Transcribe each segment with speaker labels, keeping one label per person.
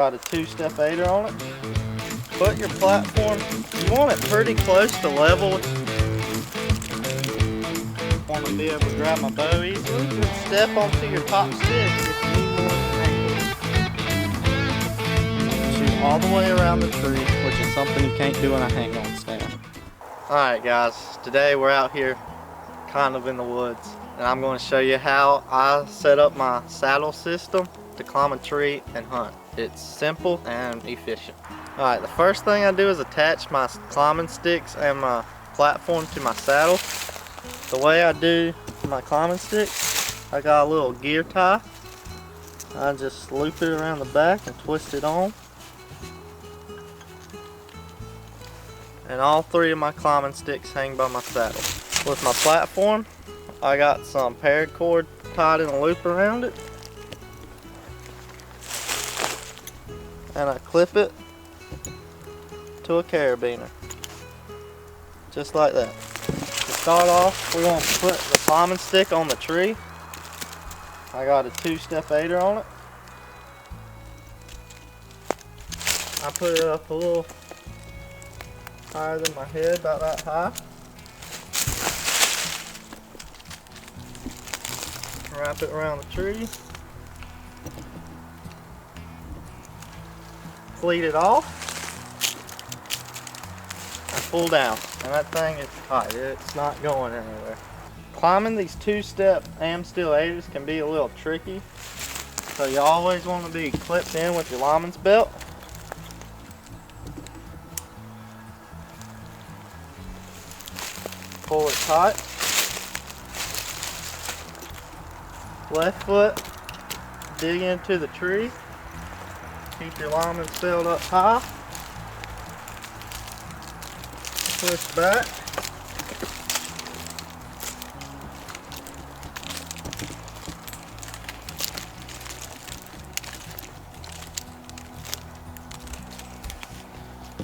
Speaker 1: Got a two-step aider on it. Put your platform, you want it pretty close to level. Want to be able to grab my bow easily. Step onto your top stick if you need more angle. Shoot all the way around the tree, which is something you can't do in a hang-on stand. Alright guys, today we're out here kind of in the woods, and I'm going to show you how I set up my saddle system to climb a tree and hunt. It's simple and efficient. Alright, the first thing I do is attach my climbing sticks and my platform to my saddle. The way I do my climbing sticks, I got a little gear tie. I just loop it around the back and twist it on. And all three of my climbing sticks hang by my saddle. With my platform, I got some paracord tied in a loop around it. And I clip it to a carabiner. Just like that. To start off, we're going to put the climbing stick on the tree. I got a two-step aider on it. I put it up a little higher than my head, about that high. Wrap it around the tree. Fleet it off and pull down, and that thing is tight. It's not going anywhere. Climbing these two-step steel aiders can be a little tricky, so you always want to be clipped in with your lineman's belt. Pull it tight. Left foot dig into the tree. Keep your lineman's belt up high. Push back.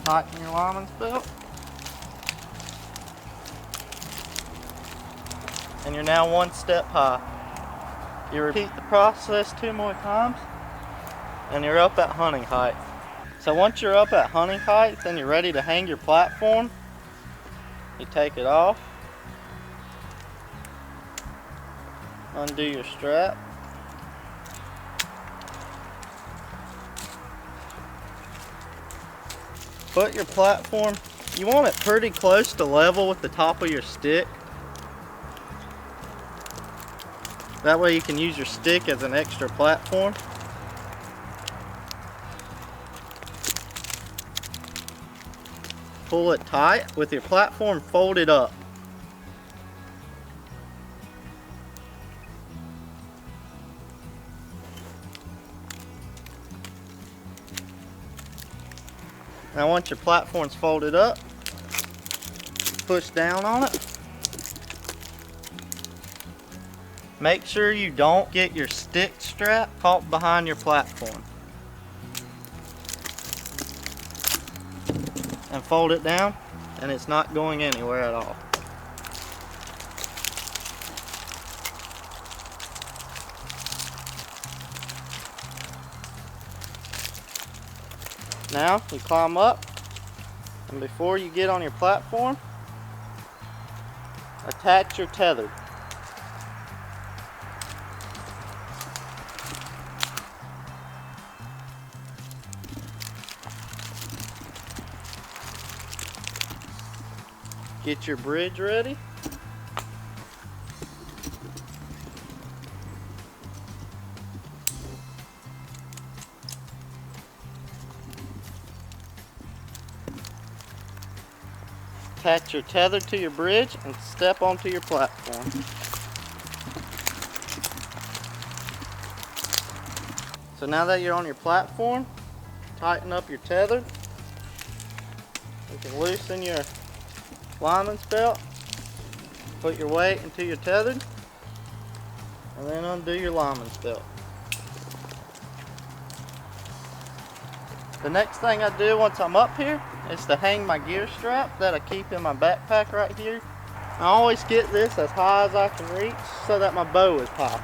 Speaker 1: Tighten your lineman's belt. And you're now one step high. You repeat the process 2 more times, and you're up at hunting height. So once you're up at hunting height, then you're ready to hang your platform. You take it off, undo your strap, put your platform, you want it pretty close to level with the top of your stick. That way you can use your stick as an extra platform. Pull it tight with your platform folded up. Now once your platform's folded up, push down on it. Make sure you don't get your stick strap caught behind your platform. And fold it down, and it's not going anywhere at all. Now you climb up, and before you get on your platform, attach your tether. Get your bridge ready. Attach your tether to your bridge and step onto your platform. So now that you're on your platform, tighten up your tether. You can loosen your lineman's belt, put your weight into your tethered, and then undo your lineman's belt. The next thing I do once I'm up here is to hang my gear strap that I keep in my backpack right here. I always get this as high as I can reach so that my bow is high.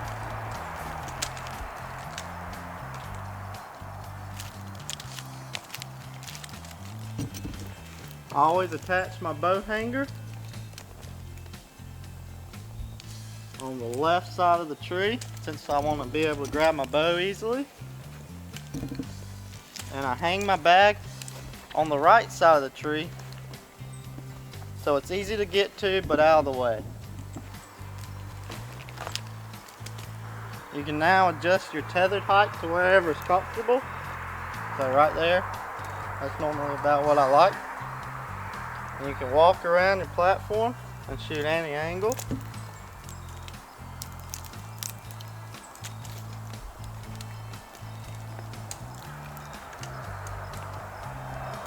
Speaker 1: I always attach my bow hanger on the left side of the tree since I want to be able to grab my bow easily. And I hang my bag on the right side of the tree so it's easy to get to but out of the way. You can now adjust your tethered height to wherever is comfortable. So right there, that's normally about what I like. And you can walk around your platform and shoot any angle.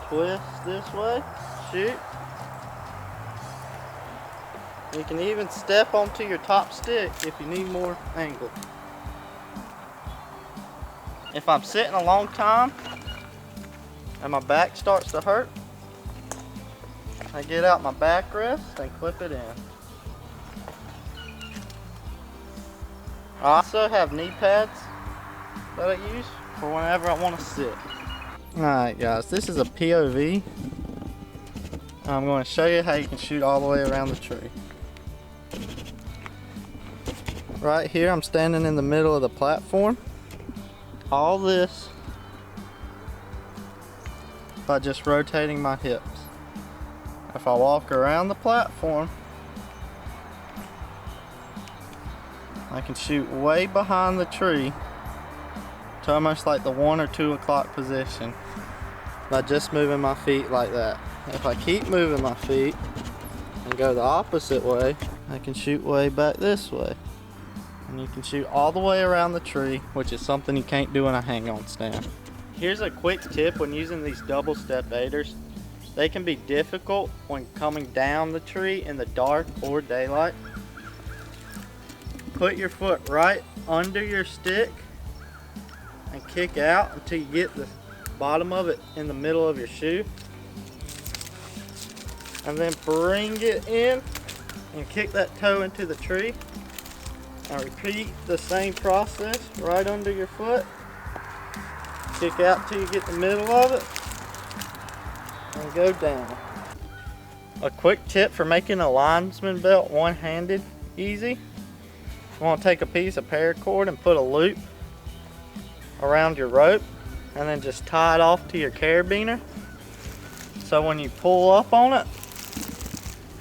Speaker 1: Twist this way, shoot. You can even step onto your top stick if you need more angle. If I'm sitting a long time and my back starts to hurt, I get out my backrest and clip it in. I also have knee pads that I use for whenever I want to sit. Alright guys, this is a POV. I'm going to show you how you can shoot all the way around the tree. Right here I'm standing in the middle of the platform. All this by just rotating my hips. If I walk around the platform, I can shoot way behind the tree to almost like the 1 or 2 o'clock position by just moving my feet like that. If I keep moving my feet and go the opposite way, I can shoot way back this way. And you can shoot all the way around the tree, which is something you can't do in a hang-on stand. Here's a quick tip when using these double step aiders. They can be difficult when coming down the tree in the dark or daylight. Put your foot right under your stick and kick out until you get the bottom of it in the middle of your shoe. And then bring it in and kick that toe into the tree. And repeat the same process right under your foot. Kick out till you get the middle of it. And go down. A quick tip for making a linesman belt one-handed easy. You want to take a piece of paracord and put a loop around your rope and then just tie it off to your carabiner. So when you pull up on it,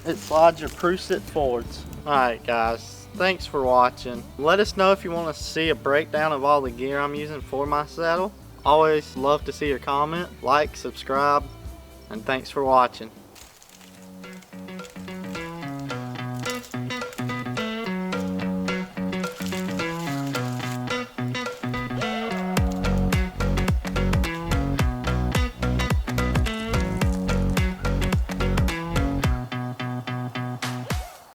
Speaker 1: it slides your prusik forwards. Alright guys, thanks for watching. Let us know if you want to see a breakdown of all the gear I'm using for my saddle. Always love to see your comment, like, subscribe, and thanks for watching.